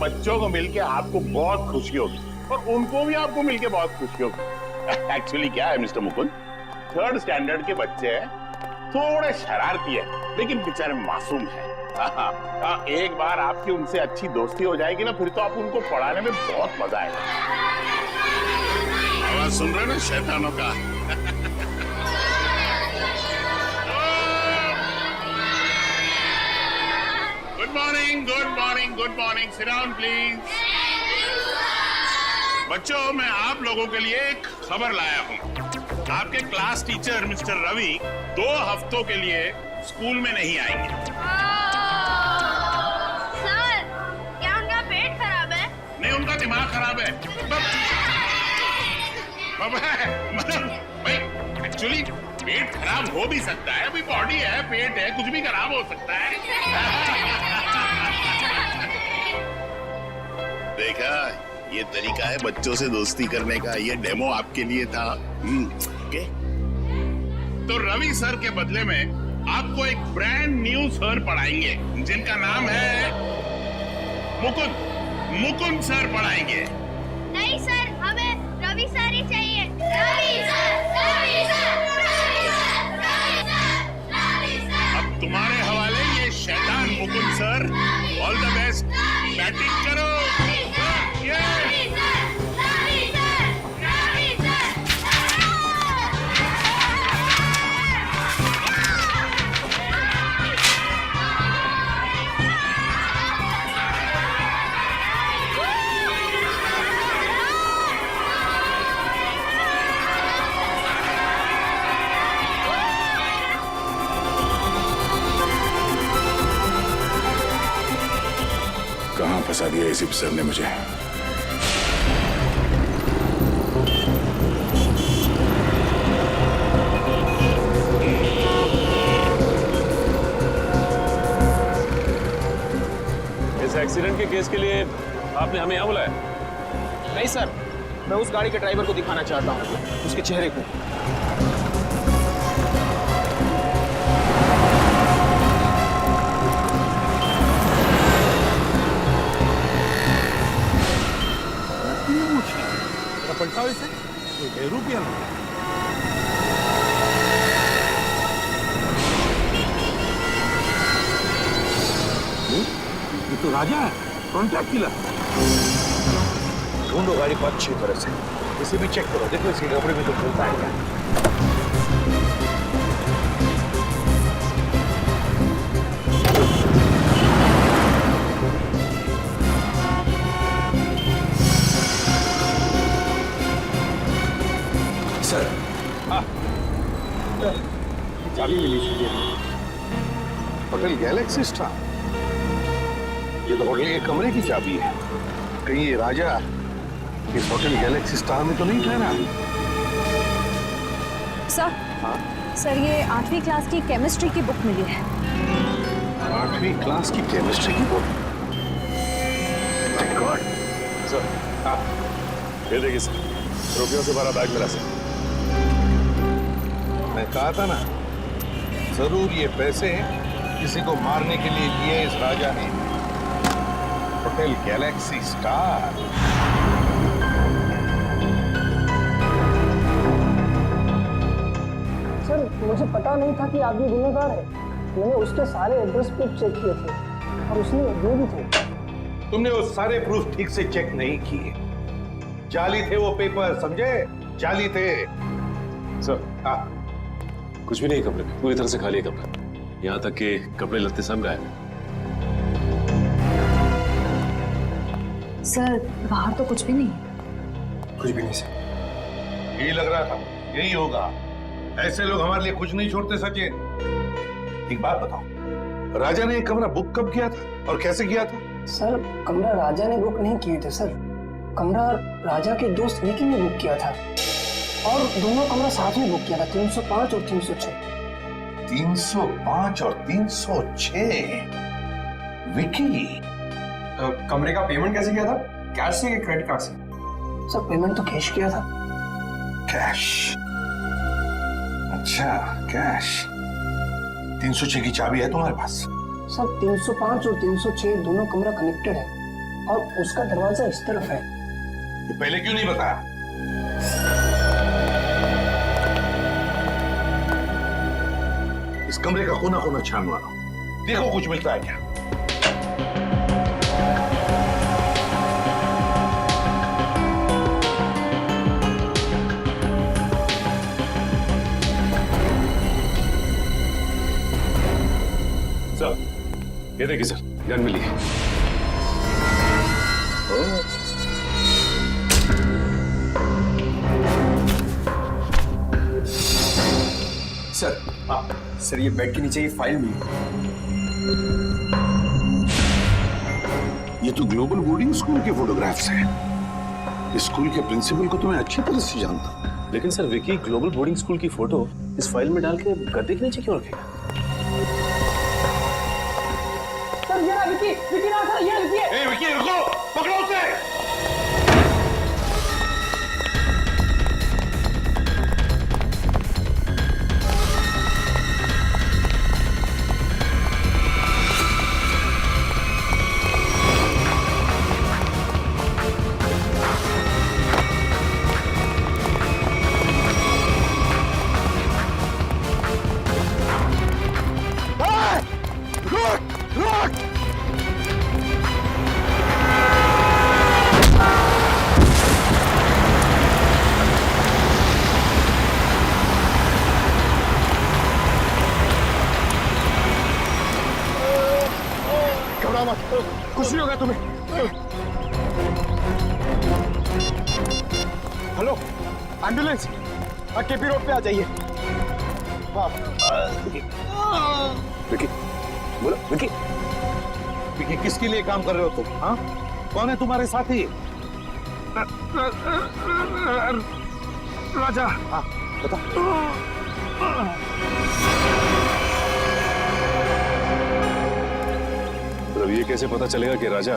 बच्चों को मिलके आपको बहुत खुशी होगी और उनको भी आपको मिलके बहुत खुशी होगी। एक्चुअली क्या है मिस्टर मुकुंद, 3rd स्टैंडर्ड के बच्चे हैं, थोड़े शरारती है लेकिन बेचारे मासूम है। एक बार आपकी उनसे अच्छी दोस्ती हो जाएगी ना, फिर तो आप उनको पढ़ाने में बहुत मजा आएगा। आवाज सुन रहे ना शैतानों का? Good morning, good morning, good morning. Sit down please. बच्चों, मैं आप लोगों के लिए एक खबर लाया हूँ। आपके क्लास टीचर मिस्टर रवि 2 हफ्तों के लिए स्कूल में नहीं आएंगे। सर, क्या उनका पेट खराब है? नहीं, उनका दिमाग खराब है। मतलब भाई, एक्चुअली पेट खराब हो भी सकता है, अभी बॉडी है, पेट है, कुछ भी खराब हो सकता है। देखा, ये तरीका है बच्चों से दोस्ती करने का। ये डेमो आपके लिए था। ओके। तो रवि सर के बदले में आपको एक ब्रांड न्यू सर पढ़ाएंगे जिनका नाम है मुकुंद सर पढ़ाएंगे। नहीं सर, हमें रवि सर ही चाहिए। Ravi sir, Ravi sir, Ravi sir, Ravi sir, Ravi sir. अब तुम्हारे हवाले ये शैतान Mukund sir. All the best, batting करो। कहां फंसा दिया इसी सर ने मुझे। इस एक्सीडेंट के केस के लिए आपने हमें यहाँ बुलाया? नहीं सर, मैं उस गाड़ी के ड्राइवर को दिखाना चाहता हूँ, उसके चेहरे को। पलटा वैसे रुपया ये तो राजा है, कॉन्ट्रैक्ट किलर। ढूंढो गाड़ी को अच्छी तरह से, इसे भी चेक करो, देखो इसके कपड़े में तो खुलता है क्या। सर, चाबी मिली थी होटल गैलेक्सी स्टार। ये तो होटल के कमरे की चाबी है। कहीं ये राजा इस होटल गैलेक्सी स्टार में तो नहीं ठहरा? सर, सर ये 8वीं क्लास की केमिस्ट्री की बुक मिली है। 8वीं क्लास की केमिस्ट्री की बुक? My God. सर, ये देखिए सर, रुपयों से भरा बैग मिला सर। मैं कहा था ना, जरूर ये पैसे किसी को मारने के लिए लिए इस राजा ने। Hotel Galaxy star. सर, मुझे पता नहीं था कि आप भी गुनहगार है। मैंने उसके सारे एड्रेस प्रूफ चेक किए थे और उसने ये भी थे। तुमने वो सारे प्रूफ ठीक से चेक नहीं किए। जाली थे वो पेपर, समझे? जाली थे। सर, कुछ भी नहीं कमरे में, पूरी तरह से खाली है कमरा। यहाँ तक कि कपड़े लत्ते सब गायब हैं। सर, बाहर तो कुछ भी नहीं। कुछ भी नहीं सर। यही लग रहा था, यही होगा। ऐसे लोग हमारे लिए कुछ नहीं छोड़ते सचिन। एक बात बताओ, राजा ने ये कमरा बुक कब किया था और कैसे किया था? सर, कमरा राजा ने बुक नहीं किए थे सर। कमरा राजा के दोस्त विकी ने बुक किया था और दोनों कमरा साथ में बुक किया था, 305 और 306। 305 और 306। विकी कमरे का पेमेंट कैसे किया था? कैश से या क्रेडिट कार्ड से? सर, पेमेंट तो कैश किया था। कैश? अच्छा, कैश। 306 की चाबी है तुम्हारे पास? सर, 305 और 306 दोनों कमरा कनेक्टेड है। और उसका दरवाजा इस तरफ है। ये पहले क्यों नहीं बताया? इस कमरे का कोना कोना छान मारो, देखो कुछ मिलता है क्या। सर, ये देखिए सर, गन मिली है। सर ये बेड के नीचे ये फाइल मिली। ये तो ग्लोबल बोर्डिंग स्कूल के फोटोग्राफ्स हैं। इस स्कूल के प्रिंसिपल को तो मैं अच्छी तरह से जानता हूं। लेकिन sir, Vicky global boarding school की फोटो इस फाइल में डाल के गद्दे के नीचे क्यों रखेगा? सर ये विकी ना सर, ये विकी है। ए विकी रुको, पकड़ो उसे। कुछ नहीं होगा तुम्हें। हेलो, एम्बुलेंस केपी रोड पे आ जाइए। विकी, बोलो विकी। विकी, किसके लिए काम कर रहे हो तुम? हाँ, कौन है तुम्हारे साथी? राजा। हाँ, बता। अब ये कैसे पता चलेगा कि राजा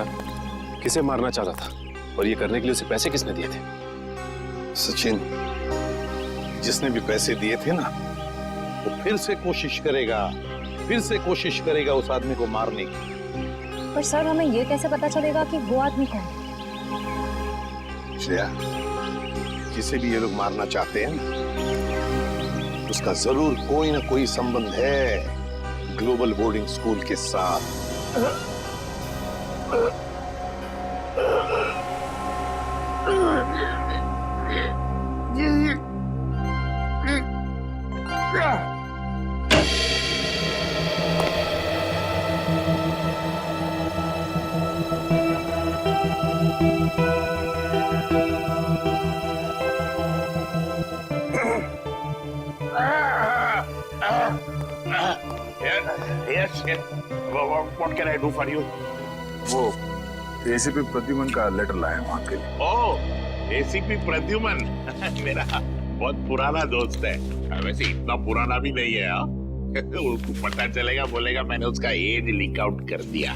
किसे मारना चाहता था और ये करने के लिए उसे पैसे किसने दिए थे? सचिन, जिसने भी पैसे दिए थे ना, वो फिर से कोशिश करेगा उस आदमी को मारने की। पर सर, हमें ये कैसे पता चलेगा कि वो आदमी कौन है? श्रेया, जिसे भी ये लोग मारना चाहते हैं ना, उसका जरूर कोई ना कोई संबंध है ग्लोबल बोर्डिंग स्कूल के साथ। Yes. What can I do for you? वो एसीपी प्रद्युमन का लेटर लाया हूं आपके लिए। ओह, एसीपी प्रद्युमन मेरा बहुत पुराना दोस्त है। वैसे इतना पुराना भी नहीं है। उसको पता चलेगा, बोलेगा मैंने उसका एज लीक आउट कर दिया।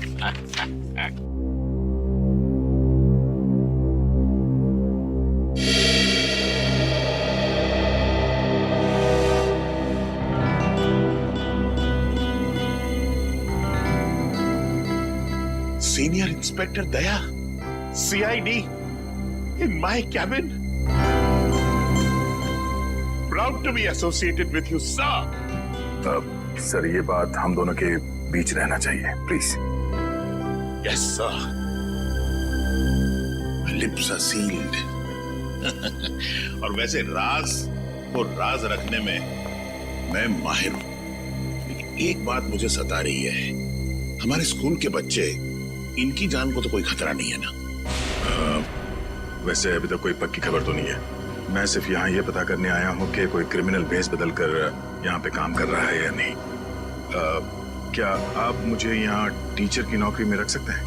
Senior Inspector Daya, CID, in my cabin. Proud to be associated with you, sir. Sir, ये बात हम दोनों के बीच रहना चाहिए, please. Yes, sir. My lips are sealed. और वैसे राज को राज रखने में मैं माहिर हूं। लेकिन एक बात मुझे सता रही है, हमारे स्कूल के बच्चे, इनकी जान को तो कोई खतरा नहीं है ना? वैसे अभी तक कोई पक्की खबर तो नहीं है। मैं सिर्फ यहाँ ये पता करने आया हूँ कि कोई क्रिमिनल भेस बदल कर यहाँ पे काम कर रहा है या नहीं। क्या आप मुझे यहाँ टीचर की नौकरी में रख सकते हैं?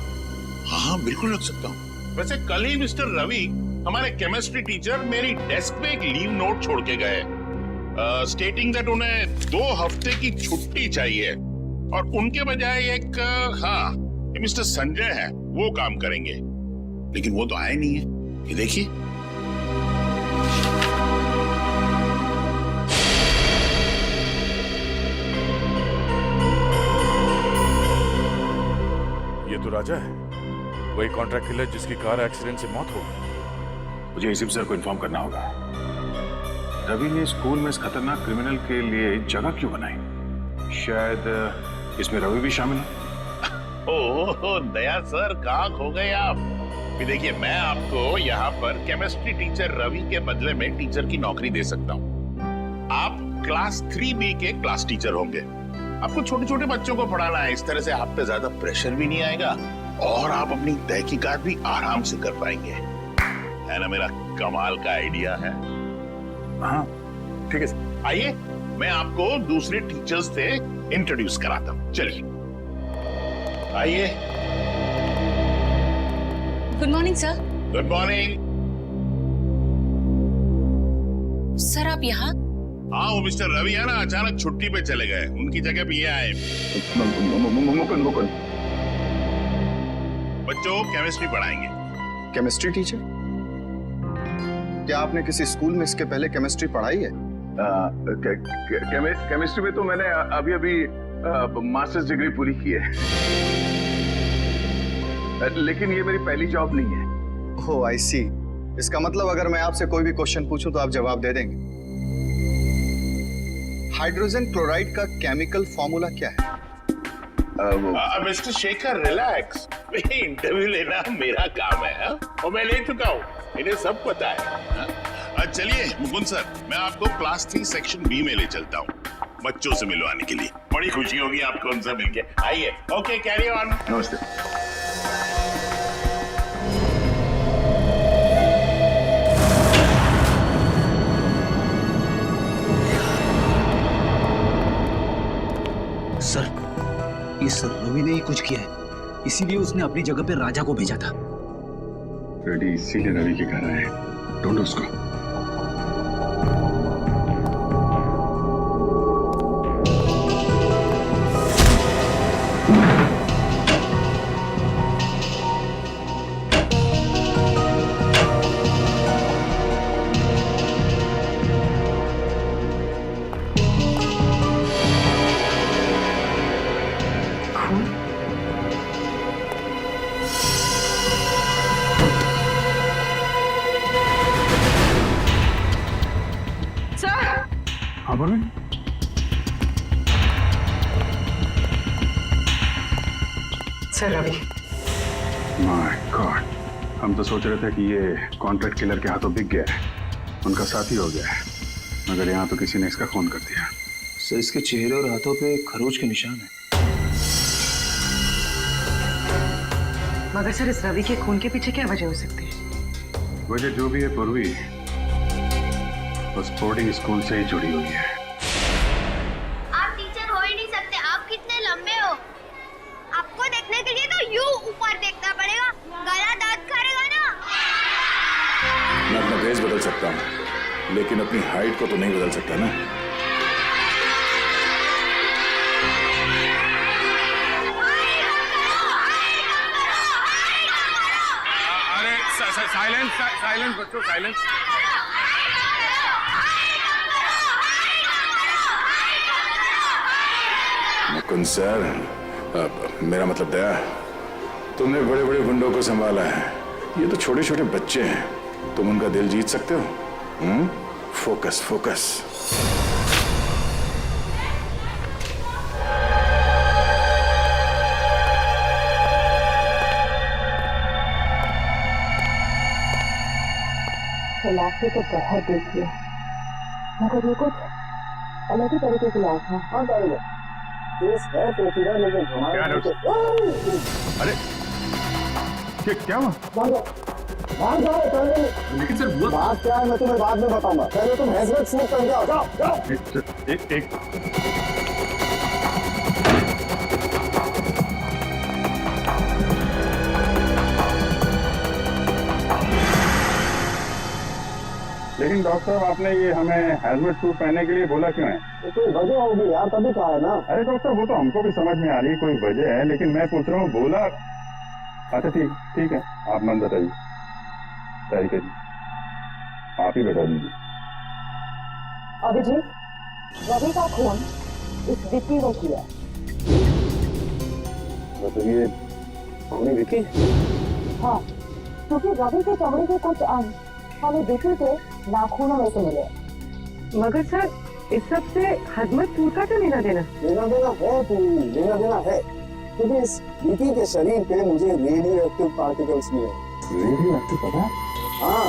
हाँ, बिल्कुल रख सकता हूँ। वैसे कल ही मिस्टर रवि, हमारे केमिस्ट्री टीचर, मेरी डेस्क पे एक लीव नोट छोड़ के गए, स्टेटिंग दैट उन्हें 2 हफ्ते की छुट्टी चाहिए और उनके बजाय एक मिस्टर संजय है, वो काम करेंगे। लेकिन वो तो आए नहीं है। ये देखिए। ये तो राजा है। वही कॉन्ट्रैक्ट किलर जिसकी कार एक्सीडेंट से मौत हो गई। मुझे एसीपी सर को इन्फॉर्म करना होगा। रवि ने स्कूल में इस खतरनाक क्रिमिनल के लिए जगह क्यों बनाई? शायद इसमें रवि भी शामिल है। ओह दया सर, कहाँ खो गए आप? कि देखिए, मैं आपको यहाँ पर केमिस्ट्री टीचर रवि के बदले में टीचर की नौकरी दे सकता हूँ। आप क्लास 3B के क्लास टीचर होंगे। आपको छोटे छोटे बच्चों को पढ़ाना है। इस तरह से आप पे ज्यादा प्रेशर भी नहीं आएगा और आप अपनी तहकीकात भी आराम से कर पाएंगे। है ना मेरा कमाल का आइडिया है? हाँ ठीक है सर। आइए, मैं आपको दूसरे टीचर्स से इंट्रोड्यूस कराता हूँ। चलिए आइए। Good morning sir. Good morning. Sir आप यहाँ? हाँ, वो मिस्टर रवि है ना, अचानक छुट्टी पे चले गए। उनकी जगह पे ये आए। मुकुंद बच्चों केमिस्ट्री पढ़ाएंगे। Chemistry teacher? क्या आपने किसी स्कूल में इसके पहले केमिस्ट्री पढ़ाई है? केमिस्ट्री में तो मैंने अभी अभी मास्टर्स डिग्री पूरी की है, लेकिन ये मेरी पहली जॉब नहीं है। ओह आई सी। इसका मतलब अगर मैं आपसे कोई भी क्वेश्चन पूछूं तो आप जवाब दे देंगे। हाइड्रोजन क्लोराइड का केमिकल फॉर्मूला क्या है? मिस्टर शेखर रिलैक्स, इंटरव्यू लेना मेरा काम है। और मैं ले चुका हूँ, इन्हें सब पता है। चलिए मुकुंद सर, मैं आपको क्लास 3 सेक्शन B में ले चलता हूँ बच्चों से मिलवाने के लिए। बड़ी खुशी होगी आपको उनसे मिलके। आइए। Okay, carry on. नमस्ते। सर, इस रवि ने ही कुछ किया है, इसीलिए उसने अपनी जगह पे राजा को भेजा था। रेडी इसीलिए रवि के घर आए। ढूंढो उसको। हाँ बोल। सर रवि। माय गॉड, हम तो सोच रहे थे कि ये कॉन्ट्रैक्ट किलर के हाथों बिक गया है, उनका साथी हो गया है, मगर यहाँ तो किसी ने इसका खून कर दिया। सर इसके चेहरे और हाथों पे खरोच के निशान है। मगर सर इस रवि के खून के पीछे क्या वजह हो सकती है? वजह जो भी है पूर्वी, उस बोर्डिंग स्कूल से ही जुड़ी हुई है। आप टीचर हो ही नहीं सकते। आप कितने लंबे हो। आपको देखने के लिए तो यूं ऊपर देखना पड़ेगा। गला दांत करेगा ना। मैं अपना भेष बदल सकता हूँ, लेकिन अपनी हाइट को तो नहीं बदल सकता ना। अरे साइलेंस बच्चों, साइलेंस। मुकुंद सर, मेरा मतलब दया, तुमने बड़े बड़े गुंडों को संभाला है, ये तो छोटे छोटे बच्चे हैं, तुम उनका दिल जीत सकते हो? Focus focus. इलाके तो बहुत देख लिया, मगर ये कुछ अलग ही तरीके की लाश है। हाँ डायरेक्टर, केस है पेचीदा लेकिन क्या हमारे अरे क्या हुआ? लेकिन सर वो बात क्या है मैं तुम्हें बाद में बताऊंगा, पहले तुम हैजर्ड स्मोक कर जाओ। जाओ जाओ। एक लेकिन डॉक्टर साहब, आपने ये हमें हेलमेट सूट पहनने के लिए बोला क्यों है? तो कोई वजह होगी यार, तभी कहा है ना। अरे डॉक्टर, वो तो हमको भी समझ में आ रही कोई वजह है, लेकिन मैं पूछ रहा हूँ बोला। अच्छा ठीक है, आप मन बताइए। तैयारी करिए, आप ही बता दीजिए। अभिजीत, रवि का खून इस विक्की ने किया। मतलब ये खूनी विक्की? हाँ, क्योंकि रवि के चमड़े के कुछ अंग हमें बिल्कुल के नाखूनों में से मिले। मगर सर इस सब से हजमत फूल का तो लेना देना है क्योंकि इस विकी के शरीर पे मुझे रेडियो एक्टिव पार्टिकल्स मिले। रेडियो एक्टिव पता? हाँ,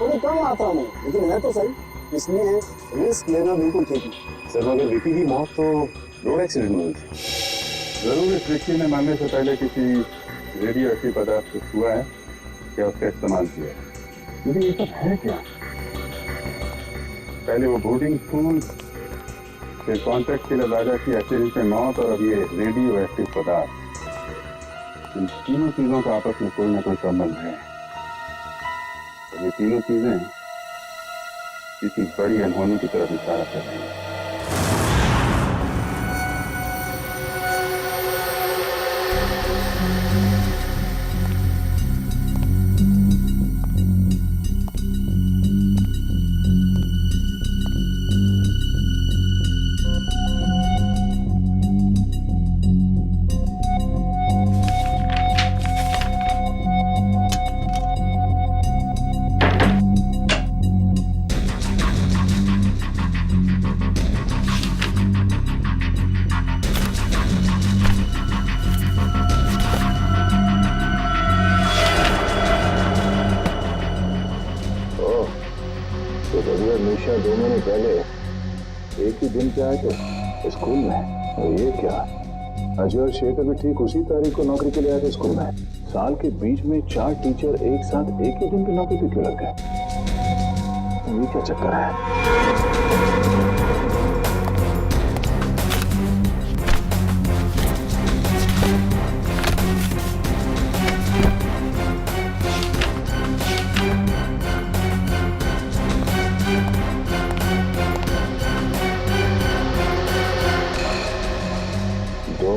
थोड़ी कम मात्रा में, लेकिन है तो सही, इसलिए रिस्क लेना बिल्कुल ठीक है। सर मगर विकी की मौत तो रोड एक्सीडेंट में हुई थी। जरूर इस विकी ने मरने से पहले किसी रेडियो एक्टिव पदार्थ को छुआ है या उसका इस्तेमाल किया है। लेकिन ये सब है क्या? पहले वो बोर्डिंग स्कूल, फिर कॉन्ट्रैक्ट के लिए राजा की एक्सीडेंट में मौत, और अब ये रेडियो एक्टिव पदार्थ। इन तीनों चीजों का आपस में कोई ना कोई संबंध है। और ये तीनों चीजें किसी बड़ी अनहोनी की तरफ इशारा कर रही हैं। दो महीने पहले एक ही दिन पे आए थे स्कूल में, और ये क्या, अजय और शेखर भी ठीक उसी तारीख को नौकरी के लिए आए थे स्कूल में। साल के बीच में 4 टीचर एक साथ एक ही दिन पे नौकरी पे क्यों लग गए? ये क्या चक्कर है?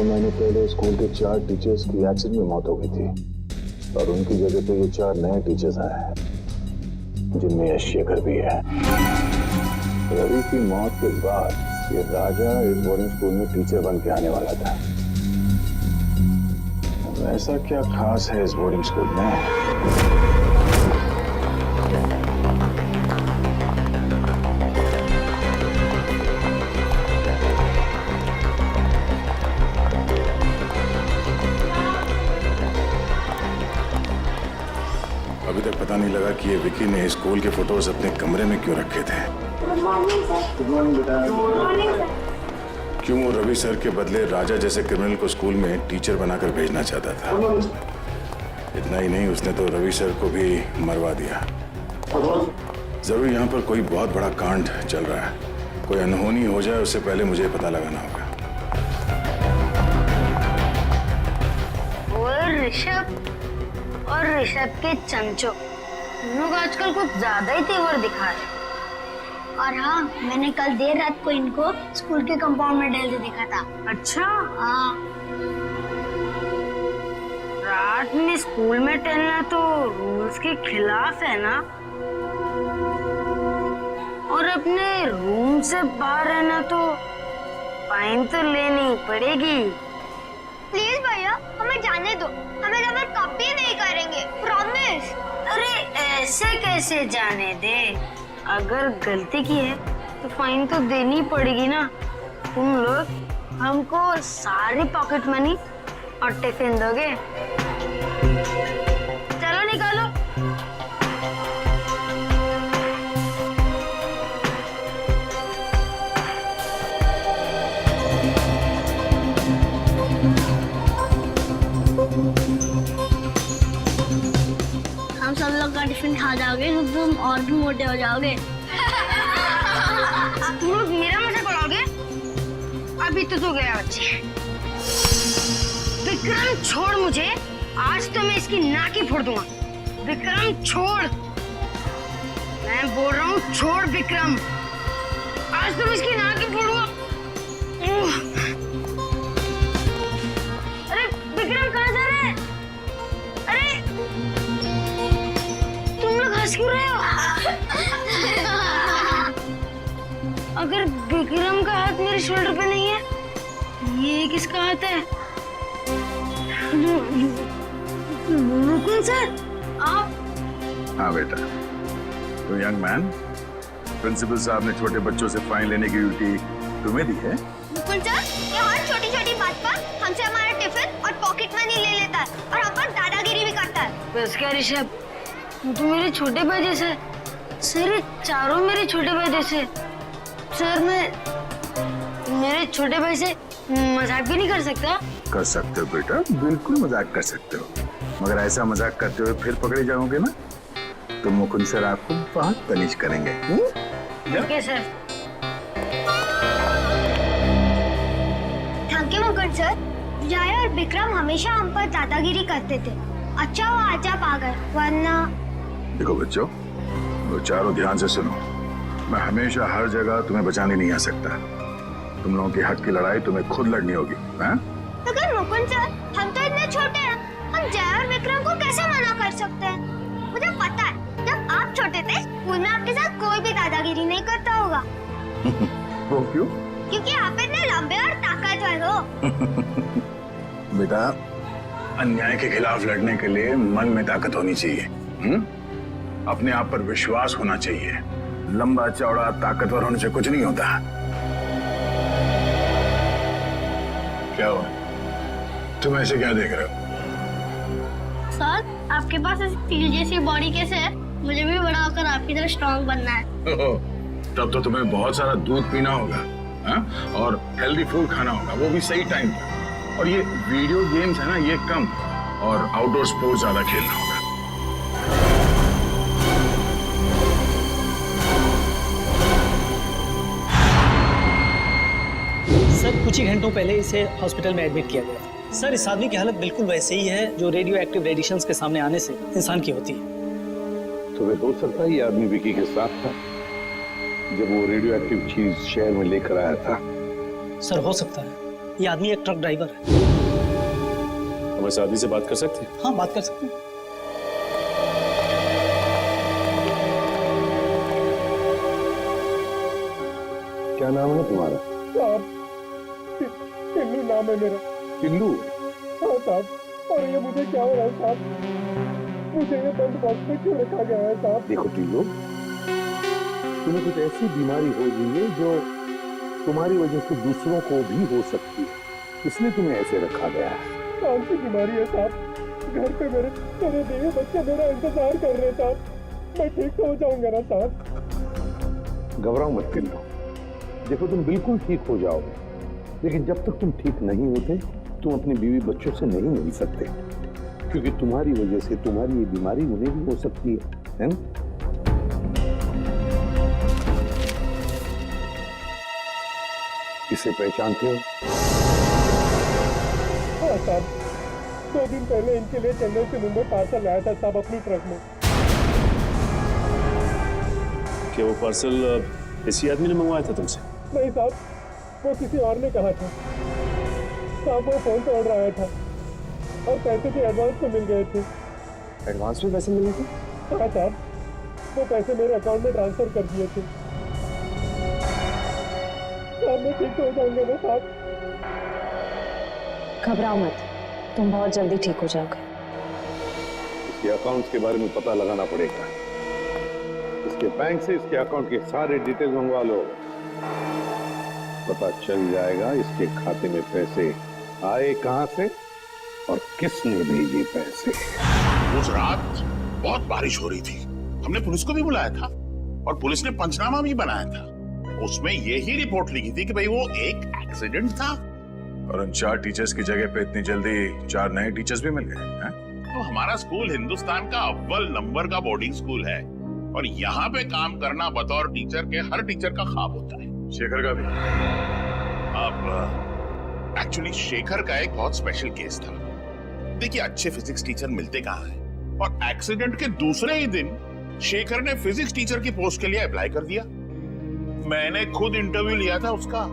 महीने पहले स्कूल के 4 टीचर्स की एक्सीडेंट में मौत हो गई थी, और उनकी जगह पे ये 4 नए टीचर्स आए हैं, जिनमें यश शेखर भी है। रवि की मौत के बाद ये राजा इस बोर्डिंग स्कूल में टीचर बन के आने वाला था। ऐसा क्या खास है इस बोर्डिंग स्कूल में? अभी तक पता नहीं लगा कि ये विकी ने स्कूल के फोटोज अपने कमरे में क्यों रखे थे। गुड मॉर्निंग बेटा। क्यों वो रवि सर के बदले राजा जैसे क्रिमिनल को स्कूल में टीचर बनाकर भेजना चाहता था। इतना ही नहीं, उसने तो रवि सर को भी मरवा दिया। जरूर यहाँ पर कोई बहुत बड़ा कांड चल रहा है, कोई अनहोनी हो जाए उससे पहले मुझे पता लगाना होगा। और ऋषभ के चमचो लोग आजकल कुछ ज्यादा ही तेवर दिखा रहे। और हाँ, मैंने कल देर रात को इनको स्कूल के कंपाउंड में टहलते देखा था। अच्छा? हाँ। रात में स्कूल में टहलना तो रूल्स के खिलाफ है ना, और अपने रूम से बाहर रहना तो फाइन तो लेनी पड़ेगी। प्लीज भैया, हमें जाने दो, हमें रबर कॉपी नहीं करेंगे, प्रॉमिस। अरे ऐसे कैसे जाने दे? अगर गलती की है तो फाइन तो देनी पड़ेगी ना। तुम लोग हमको सारी पॉकेट मनी और टिफिन दोगे? चलो निकालो। हम सब लोग का टिफिन खा जाओगे तो तुम और भी मोटे हो जाओगे। तुम लोग मेरा मजाक उड़ाओगे? अभी तो गया बच्चे। विक्रम छोड़ मुझे, आज तो मैं इसकी नाकी फोड़ दूंगा। विक्रम छोड़, मैं बोल रहा हूँ छोड़ विक्रम, आज तो मैं इसकी नाकी फोड़ूंगा। अरे विक्रम कहाँ जा रहे हैं? अरे तुम लोग हंस क्यों रहे हो? अगर विक्रम का हाथ मेरे शोल्डर पे नहीं है, ये किसका हाथ है? मुकुंद सर, आप? हाँ बेटा, तो यंग मैन, प्रिंसिपल साहब ने छोटे बच्चों से फाइन लेने की ड्यूटी तुम्हें दी है? मुकुंद सर, ये हर छोटी छोटी बात पर हमसे हमारा टिफिन और पॉकेट मनी ले लेता है और हम पर दादागिरी भी करता है। बस क्या ऋषभ, तू मेरे छोटे भाई जैसे। सर ये चारों मेरे छोटे भाई जैसे। सर मैं मेरे छोटे भाई से मजाक भी नहीं कर सकता? कर सकते हो बेटा, बिल्कुल मजाक कर सकते हो, मगर ऐसा मजाक करते हुए फिर पकड़े जाओगे ना तो मुकुंद सर आपको बहुत तनीज करेंगे। ठीक है sir. Thank you Mukund sir. जय और विक्रम हमेशा हम पर दादागिरी करते थे। अच्छा वो आज आप आ गए, वरना। देखो बच्चों, वो चारों ध्यान से सुनो, मैं हमेशा हर जगह तुम्हें बचाने नहीं आ सकता। तुम लोगों के हक की लड़ाई तुम्हें खुद लड़नी होगी। मगर मुकुंद सर, हम तो इतने छोटे हैं, हम जय और विक्रम को कैसे मना कर सकते हैं? मुझे पता है, जब आप छोटे थे स्कूल में आपके साथ कोई भी दादागिरी नहीं करता होगा। वो क्यों? क्योंकि आप इतने लंबे और ताकतवर हो। बेटा, अन्याय के खिलाफ लड़ने के लिए मन में ताकत होनी चाहिए। अपने आप पर विश्वास होना चाहिए। लंबा चौड़ा ताकतवर होने से कुछ नहीं होता। क्या हुआ? तुम ऐसे क्या देख रहे हो? सर, आपके पास ऐसी स्टील जैसी बॉडी कैसे है? मुझे भी बड़ा होकर आपकी तरह स्ट्रॉन्ग बनना है। तब तो तुम्हें बहुत सारा दूध पीना होगा, और हेल्दी फूड खाना होगा, वो भी सही टाइम पर। और ये वीडियो गेम्स है ना, ये कम, और आउटडोर स्पोर्ट्स ज्यादा खेलना होगा। सर कुछ ही घंटों पहले इसे हॉस्पिटल में एडमिट किया गया। सर इस आदमी की हालत बिल्कुल वैसे ही है जो रेडियो एक्टिव रेडिएशंस के सामने आने से इंसान की होती है। तो वे हो सकता है ये आदमी विकी के साथ था जब वो रेडियो एक्टिव चीज शहर में लेकर आया था। सर हो सकता है, ये आदमी एक ट्रक ड्राइवर है। हम इस आदमी से बात कर सकते हैं? हाँ बात कर सकते हैं। क्या नाम है तुम्हारा? टिल्लू नाम है मेरा। टिल्लू? हाँ साहब, और ये मुझे क्या हो रहा है साहब? मुझे ये बंद बॉक्स में क्यों रखा गया है साहब? देखो टिल्लू, तुम्हें कुछ ऐसी बीमारी हो गई है जो तुम्हारी वजह से दूसरों को भी हो सकती है, इसलिए तुम्हें ऐसे रखा गया है। कौन सी बीमारी है साहब? घर पे मेरे बीवी बच्चे मेरा इंतजार कर रहे हैं साहब। मैं ठीक तो हो जाऊंगा ना साहब? घबराओ मत टिल्लू, देखो तुम बिल्कुल ठीक हो जाओगे, लेकिन जब तक तुम ठीक नहीं होते तुम अपनी बीवी बच्चों से नहीं मिल सकते, क्योंकि तुम्हारी वजह से तुम्हारी ये बीमारी उन्हें भी हो सकती है ना? इसे पहचानते हो? हाँ साहब, 2 दिन पहले इनके लिए चेन्नई से मुंबई पार्सल लाया था साहब अपनी ट्रक में। क्या वो पार्सल इसी आदमी ने मंगवाया था तुमसे? नहीं साहब, वो किसी और ने कहा था साहब। वो फोन पे ऑर्डर आया था और पैसे भी एडवांस में मिल गए थे। एडवांस में पैसे मिले थे? हाँ साहब, वो पैसे मेरे अकाउंट में ट्रांसफर कर दिए थे साहब। मैं ठीक हो जाऊंगा ना साहब? घबराओ मत, तुम बहुत जल्दी ठीक हो जाओगे। इसके अकाउंट के बारे में पता लगाना पड़ेगा। इसके बैंक से इसके अकाउंट के सारे डिटेल मंगवा लो, पता चल जाएगा इसके खाते में पैसे आए कहां से और किसने भेजे पैसे। उस रात बहुत बारिश हो रही थी, हमने पुलिस को भी बुलाया था और पुलिस ने पंचनामा भी बनाया था। उसमें यही रिपोर्ट लिखी थी कि भाई वो एक एक्सीडेंट था। और उन 4 टीचर्स की जगह पे इतनी जल्दी 4 नए टीचर्स भी मिल गए हैं? तो हमारा स्कूल हिंदुस्तान का अव्वल नंबर का बोर्डिंग स्कूल है और यहाँ पे काम करना बतौर टीचर के हर टीचर का ख्वाब होता है। शेखर का भी? अब एक्चुअली शेखर का एक बहुत स्पेशल केस था। देखिए अच्छे फिजिक्स टीचर मिलते कहाँ हैं, और एक्सीडेंट के दूसरे ही दिन शेखर ने फिजिक्स टीचर की पोस्ट के लिए अप्लाई कर दिया। मैंने खुद इंटरव्यू लिया था उसका।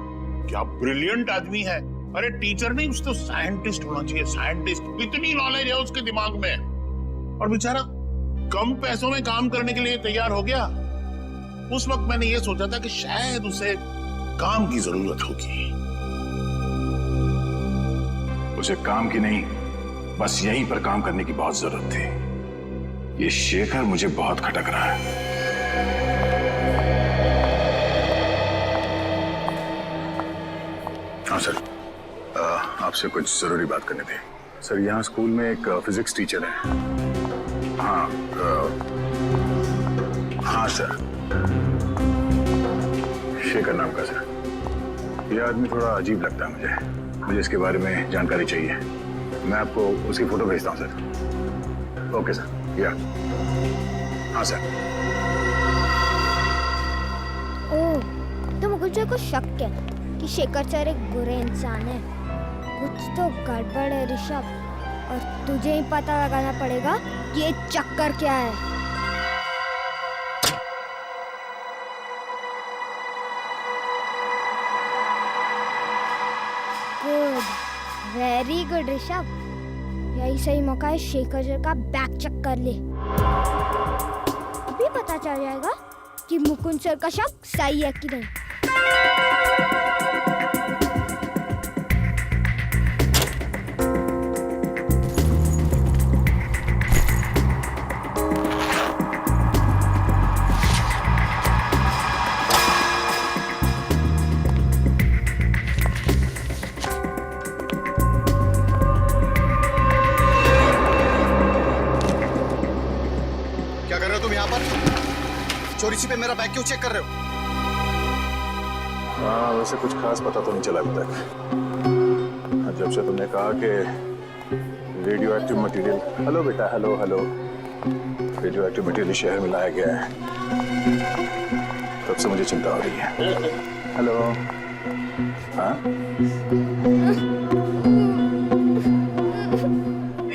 क्या ब्रिलियंट आदमी है। अरे टीचर नहीं, उसको साइंटिस्ट होना चाहिए, साइंटिस्ट। इतनी नॉलेज है उसके दिमाग में, और बेचारा कम पैसों में काम करने के लिए तैयार हो गया। उस वक्त मैंने ये सोचा था कि शायद उसे काम की जरूरत होगी। उसे काम की नहीं, बस यहीं पर काम करने की बहुत जरूरत थी। ये शेखर मुझे बहुत खटक रहा है। हाँ सर, आपसे कुछ जरूरी बात करनी थी। सर, यहाँ स्कूल में एक फिजिक्स टीचर है। हाँ हाँ सर, शेखर नाम का सर। ये आदमी थोड़ा अजीब लगता है मुझे इसके बारे में जानकारी चाहिए। मैं आपको उसकी फोटो भेजता हूँ सर। ओके सर, या हाँ सर। ओह, तो मुकुल सर को शक है कि शेखर सर एक बुरे इंसान है। कुछ तो गड़बड़ है ऋषभ, और तुझे ही पता लगाना पड़ेगा कि ये चक्कर क्या है। Good, very good Rishabh. यही सही मौका है शेखर सर का बैक चेक कर ले। अभी पता चल जाएगा कि मुकुंद सर का शक सही है कि नहीं। चोरी छिपे मेरा बैग क्यों चेक कर रहे हो? हाँ, वैसे कुछ खास पता तो नहीं चला अभी तक। जब से तुमने कहा कि रेडियो एक्टिव मटेरियल, हेलो बेटा, hello hello, radio active material शहर में लाया गया है, तब से मुझे चिंता हो रही है। हेलो, हाँ,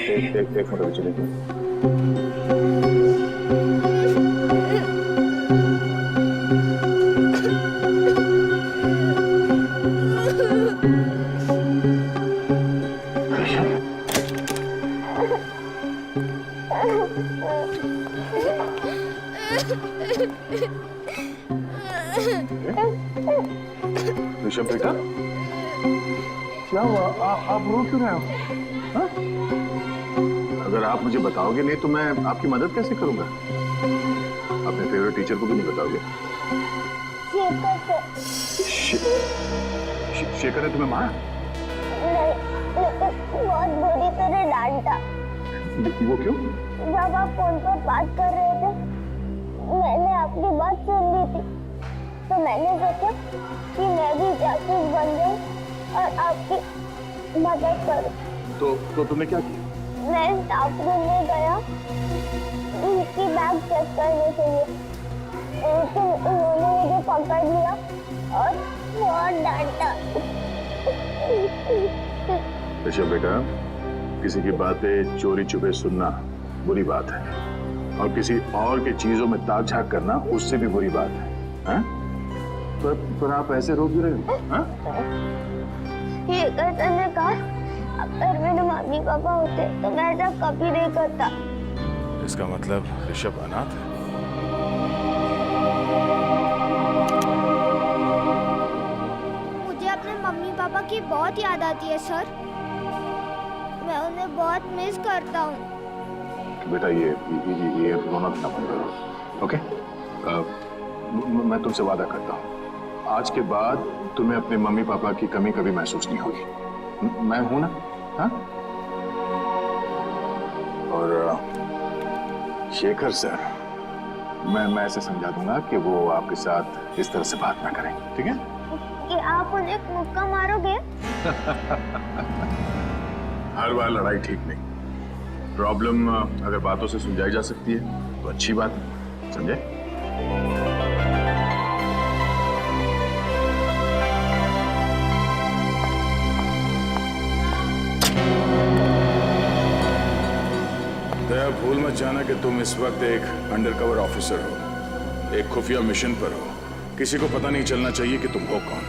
एक मिनट चलेगी। ऋषभ बेटा, क्या हुआ? आप रो क्यों रहे हो? हाँ? अगर आप मुझे बताओगे नहीं तो मैं आपकी मदद कैसे करूंगा? अपने फेवरेट टीचर को भी नहीं बताओगे? शेखर ने तुम्हें मारा? बहुत बुरी तरह डांटा। वो क्यों? जब आप फोन पर बात कर रहे थे, मैंने आपकी बात सुन ली थी, तो मैंने सोचा कि मैं भी जासूस बन जाऊं और आपकी मदद करूं। तो तुमने क्या किया? मैं स्टाफ रूम में गया उसकी बैग चेक करने के लिए, लेकिन उन्होंने मुझे पकड़ लिया और बहुत डांटा। ऋषभ बेटा, किसी की बातें चोरी छुपे सुनना बुरी बात है, और किसी और के चीजों में ताक झाक करना उससे भी बुरी बात है। हाँ? पर आप ऐसे रो क्यों रहे हो? हाँ? शेखर सर ने कहा अगर मेरे मम्मी पापा होते तो मैं ऐसा कभी नहीं करता। इसका मतलब ऋषभ अनाथ है? मुझे अपने मम्मी पापा की बहुत याद आती है सर, मैं उन्हें बहुत मिस करता हूँ। बेटा, ये रोना ना बंद करो, ओके? मैं तुमसे वादा करता हूँ, आज के बाद तुम्हें अपने मम्मी पापा की कमी कभी महसूस नहीं होगी। मैं हूं ना? हाँ? और शेखर सर, मैं ऐसे समझा दूंगा कि वो आपके साथ इस तरह से बात ना करें, ठीक है? कि आप उन्हें मुक्का मारोगे? हर बार लड़ाई ठीक नहीं। प्रॉब्लम अगर बातों से सुलझाई जा सकती है तो अच्छी बात है, समझे? दया, भूल मत जाना कि तुम इस वक्त एक अंडरकवर ऑफिसर हो, एक खुफिया मिशन पर हो। किसी को पता नहीं चलना चाहिए कि तुम हो कौन।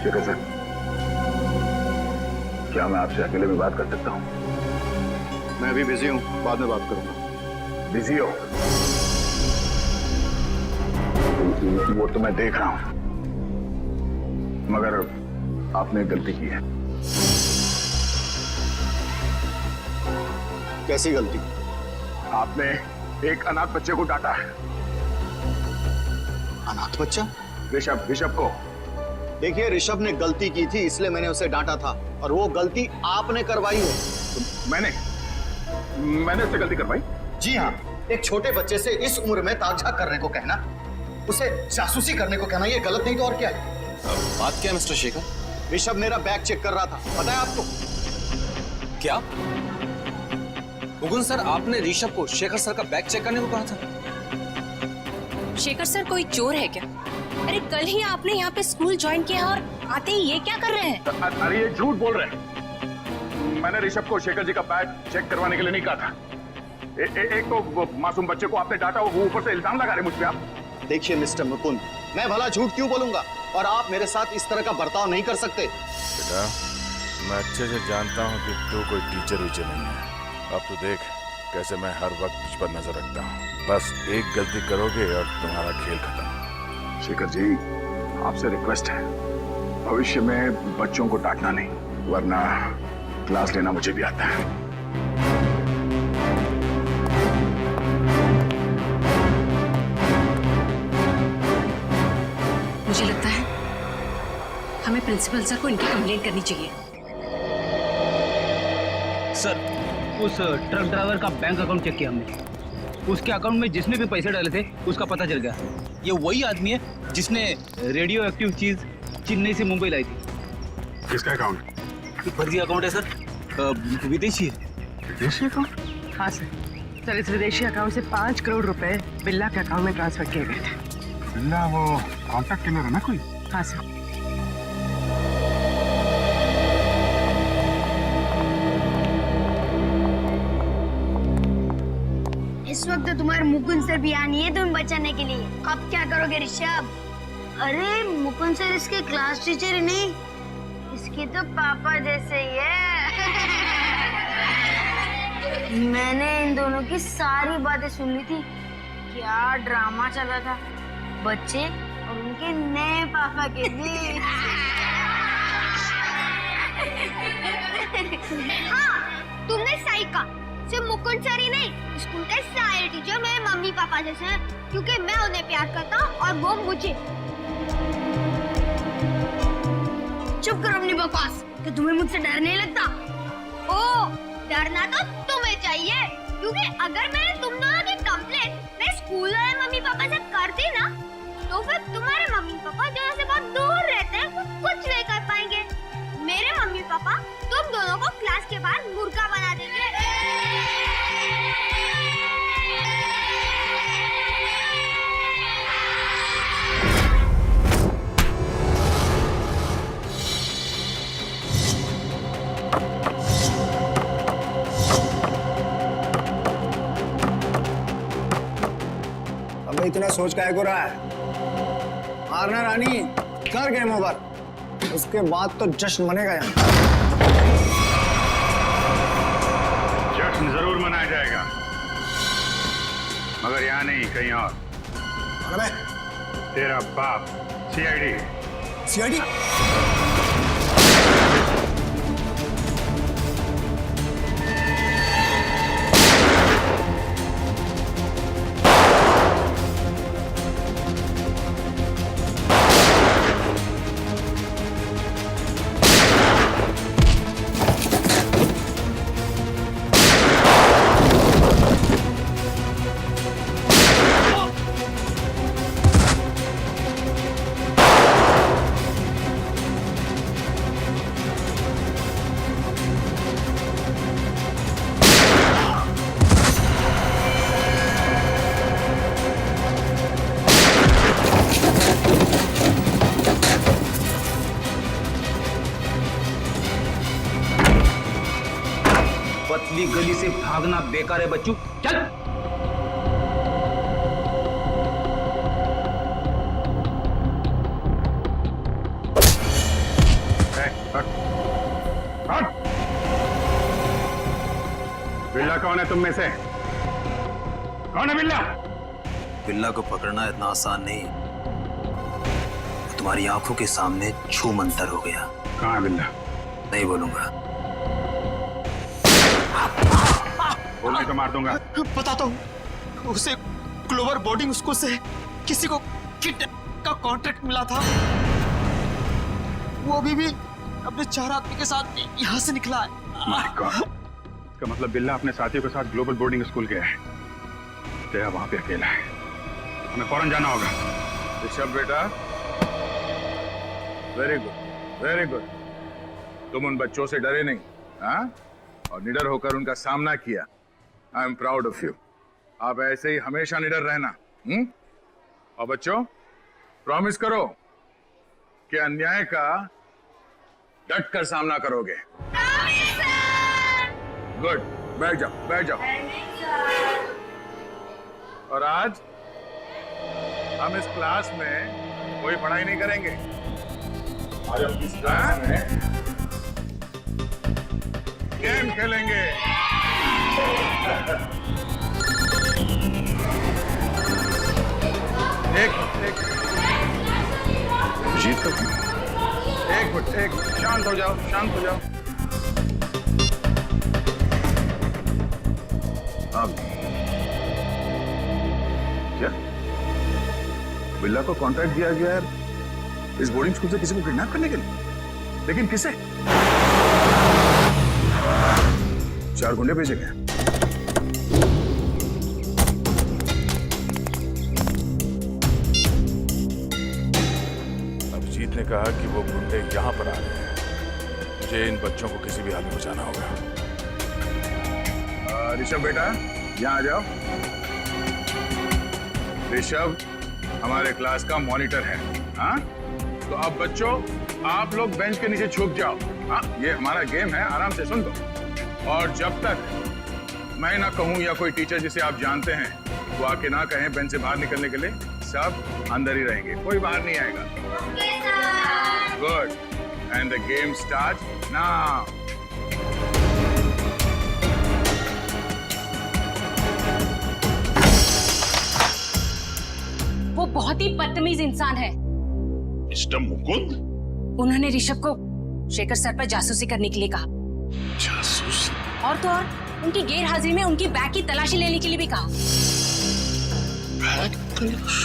शेखर सर, क्या मैं आपसे अकेले में बात कर सकता हूँ? मैं अभी बिजी हूँ, बाद में बात करूंगा। बिजी हो? वो तो मैं देख रहा हूं, मगर आपने गलती की है। कैसी गलती? आपने एक अनाथ बच्चे को डांटा है। अनाथ बच्चा? ऋषभ को। देखिए, ऋषभ ने गलती की थी इसलिए मैंने उसे डांटा था, और वो गलती आपने करवाई है। तो मैंने उससे गलती करवाई? जी हाँ, एक छोटे बच्चे से इस उम्र में ताक-झाक करने को कहना, उसे जासूसी करने को कहना, ये गलत नहीं तो और क्या है? बात क्या है मिस्टर शेखर? ऋषभ मेरा बैग चेक कर रहा था, पता है आपको? क्या मुकुंद सर, आपने ऋषभ को शेखर सर का बैग चेक करने को कहा था? शेखर सर कोई चोर है क्या? अरे कल ही आपने यहाँ पे स्कूल ज्वाइन किया और आते ही ये क्या कर रहे हैं? अरे ये झूठ बोल रहे हैं। मैंने ऋषभ को शेखर जी का बैग चेक करवाने के लिए नहीं कहा था। एक तो वो मासूम बच्चे को आपने डांटा, वो ऊपर से इल्जाम लगा रहे मुझ पे आप। देखिए मिस्टर मुकुंद, मैं भला झूठ क्यों बोलूंगा, और आप मेरे साथ इस तरह का बर्ताव नहीं कर सकते। बेटा, मैं अच्छे से जानता हूँ कि तू कोई टीचर वीचर नहीं है। अब तो देख कैसे मैं हर वक्त तुझ पर नजर रखता हूँ। बस एक गलती करोगे और तुम्हारा खेल खत्म। शेखर जी, आपसे रिक्वेस्ट है, भविष्य में बच्चों को डांटना नहीं, वरना क्लास लेना मुझे भी आता है। मुझे लगता है हमें प्रिंसिपल सर को इनकी कंप्लेंट करनी चाहिए। सर, उस ट्रक ड्राइवर का बैंक अकाउंट चेक किया हमने। उसके अकाउंट में जिसने भी पैसे डाले थे उसका पता चल गया। ये वही आदमी है जिसने रेडियो एक्टिव चीज चेन्नई से मुंबई लाई थी। किसका अकाउंट? फर्जी अकाउंट है सर, विदेशी है। विदेशी अकाउंट? हाँ सर, इस विदेशी अकाउंट से 5 करोड़ रुपए बिल्ला के अकाउंट में ट्रांसफर किए गए थे। बिल्ला वो कॉन्टैक्ट किलर है ना कोई? हाँ सर। इस वक्त तो तुम्हारे मुकुंद सर भी आनी है तुम्हें बचाने के लिए। अब क्या करोगे ऋषभ? अरे मुकुंद सर इसके क्लास टीचर ही नहीं, इसके तो पापा जैसे ही है। मैंने इन दोनों की सारी बातें सुन ली थी। क्या ड्रामा चला था बच्चे और उनके नए पापा के बीच। हाँ, तुमने सही कहा। सिर्फ मुकुंद सर ही नहीं, स्कूल के सारे टीचर मेरे मम्मी पापा जैसे हैं, क्योंकि मैं उन्हें प्यार करता हूँ और वो मुझे। चुप करो अपनी बकवास, कि तुम्हें मुझसे डर नहीं लगता? ओ, डरना तो तुम्हें चाहिए, क्योंकि अगर मैंने तुम दोनों की कंप्लेंट मेरे स्कूल वाले मम्मी पापा से कर दी ना, तो फिर तुम्हारे मम्मी पापा जो से बहुत दूर रहते हैं वो कुछ नहीं कर पाएंगे। मेरे मम्मी पापा तुम दोनों को क्लास के बाहर मुर्गा बना देंगे। अब इतना सोच काहे को रहा है? मारना रानी, कर गेम ओवर। उसके बाद तो जश्न मनेगा यहाँ। जश्न जरूर मनाया जाएगा, मगर यहाँ नहीं, कहीं और। तेरा बाप सीआईडी। सीआईडी? पतली गली से भागना बेकार है बच्चों, चल। बिल्ला कौन है तुम में से? कौन है बिल्ला? बिल्ला को पकड़ना इतना आसान नहीं। तुम्हारी आंखों के सामने छू मंतर हो गया। कहाँ है बिल्ला? नहीं बोलूंगा। बोलने तो मार दूंगा। बताता हूँ, उसे ग्लोबल बोर्डिंग स्कूल से किसी को किडनैप का कॉन्ट्रैक्ट मिला था। वो अभी भी अपने 4 आदमी के साथ यहाँ से निकला है। माय गॉड, इसका मतलब बिल्ला अपने साथियों के साथ ग्लोबल बोर्डिंग स्कूल गया है। जया वहां पे अकेला है, हमें फौरन जाना होगा। ऋषभ बेटा, वेरी गुड वेरी गुड। तुम उन बच्चों से डरे नहीं, हाँ? और निडर होकर उनका सामना किया। I am proud of you. आप ऐसे ही हमेशा निडर रहना। और बच्चों, प्रॉमिस करो कि अन्याय का डट कर सामना करोगे। गुड, बैठ जाओ बैठ जाओ। और आज हम इस क्लास में कोई पढ़ाई नहीं करेंगे। आज हम इस क्लास में गेम खेलेंगे। एक जीत तो एक मिनट, एक शांत हो जाओ शांत हो जाओ। आप क्या बिल्ला को कॉन्ट्रैक्ट दिया गया है इस बोर्डिंग स्कूल से किसी को किडनैप करने के लिए? लेकिन किसे? 4 गुंडे भेजे गए। ने कहा कि वो गुंडे यहाँ पर आ रहे हैं। मुझे इन बच्चों को किसी भी हाल में बचाना होगा। ऋषभ बेटा, यहाँ आ जाओ। ऋषभ हमारे क्लास का मॉनिटर है, हाँ? तो अब बच्चों, आप लोग बेंच के नीचे छुप जाओ। हाँ, ये हमारा गेम है, आराम से सुन लो। और जब तक मैं ना कहूँ या कोई टीचर जिसे आप जानते हैं वो आके ना कहें बेंच से बाहर निकलने के लिए, सब अंदर ही रहेंगे, कोई बाहर नहीं आएगा। Good, and the game start now. वो बहुत ही बदतमीज इंसान है। मिस्टर मुकुंद? उन्होंने ऋषभ को शेखर सर पर जासूसी करने के लिए कहा। जासूसी? और तो और उनकी गैर हाजिरी में उनकी बैग की तलाशी लेने के लिए भी कहा। बैग तलाश?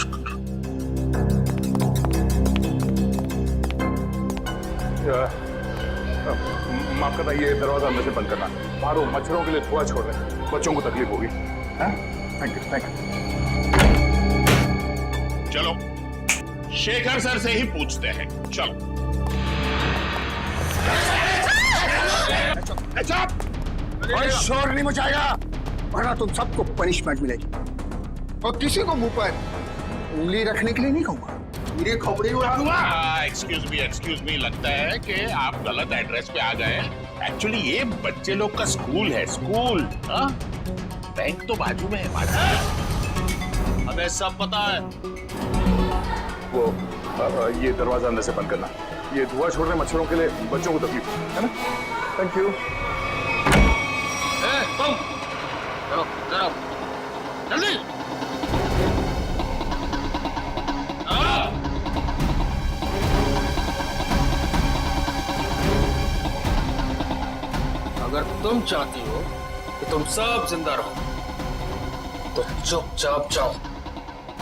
माफ करना, ये दरवाजा अंदर से बंद करना। बाहरों मच्छरों के लिए धुआं छोड़ रहे हैं, बच्चों को तकलीफ होगी। Thank you thank you. चलो शेखर सर से ही पूछते हैं, चलो। और शोर नहीं मचाएगा, वरना तुम सबको पनिशमेंट मिलेगी। और किसी को मुंह पर उंगली रखने के लिए नहीं कहूंगा, मेरे खोपड़ी उड़ा दूंगा। एक्सक्यूज मी, लगता है कि आप गलत एड्रेस पे आ गए। एक्चुअली ये बच्चे लोग का स्कूल है, स्कूल। बैंक तो बाजू में है, बाजू में। हमें सब पता है। वो ये दरवाजा अंदर से बंद करना। ये धुआं छोड़ रहे मच्छरों के लिए बच्चों को तकलीफ है ना। Thank you. तुम चलो चलो जल्दी। अगर तुम चाहती हो कि तुम सब जिंदा रहो तो चुपचाप जाओ।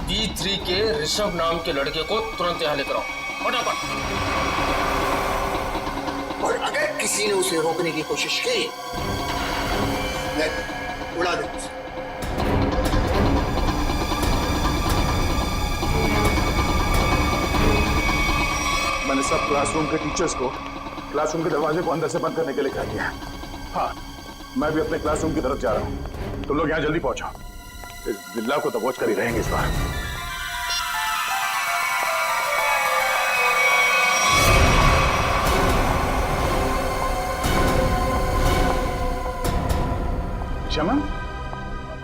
D3 के ऋषभ नाम के लड़के को तुरंत यहाँ लेकर आओ, फटाफट। और अगर किसी ने उसे रोकने की कोशिश की, मैं उड़ा दूंगा। मैंने सब क्लासरूम के टीचर्स को क्लासरूम के दरवाजे को अंदर से बंद करने के लिए कह दिया है। हाँ, मैं भी अपने क्लासरूम की तरफ जा रहा हूँ। तुम लोग यहाँ जल्दी पहुंचो। इस बिल्ला को दबोच कर ही रहेंगे इस बार। शमा,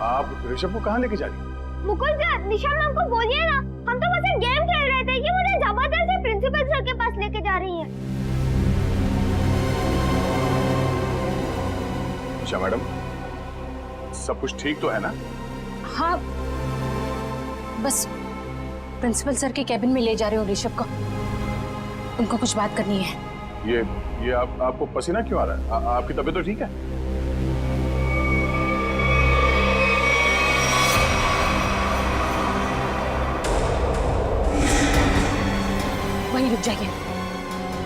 आप ऋषभ को कहाँ लेके जा रही हैं? मुकुल सर, निशा मैम को बोलिए ना, हम तो बस एक गेम खेल रहे थे कि मुझे जबरदस्ती प्रिंसिपल सर के पास लेके जा रही हैं। निशा मैडम, सब कुछ ठीक तो है ना? हाँ, बस प्रिंसिपल सर के कैबिन में ले जा रहे हो ऋषभ को। उनको कुछ बात करनी है। ये आपको पसीना क्यों आ रहा है? आपकी तबीयत तो ठीक है? वहीं रुक जाइए,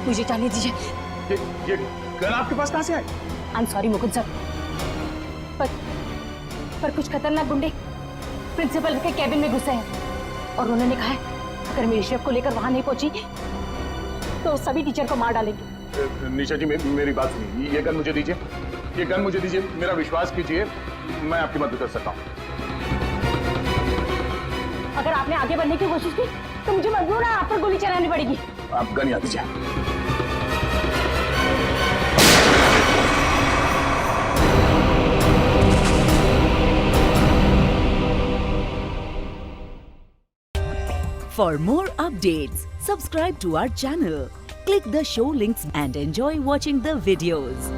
मुझे जाने दीजिए। ये गन आपके पास कहाँ से आई? I am sorry Mukund sir, पर कुछ खतरनाक गुंडे प्रिंसिपल के कैबिन में घुसे हैं और उन्होंने कहा है अगर मैं ऋषभ को लेकर वहां नहीं पहुंची तो सभी टीचर को मार डालेंगे। निशा जी मेरी बात सुनिए, ये गन मुझे दीजिए, ये गन मुझे दीजिए, मेरा विश्वास कीजिए, मैं आपकी मदद कर सकता हूँ। अगर आपने आगे बढ़ने की कोशिश की तो मुझे मजबूर है आप पर गोली चलानी पड़ेगी। आप गन यहाँ दीजिए। For more updates, subscribe to our channel, click the show links and enjoy watching the videos.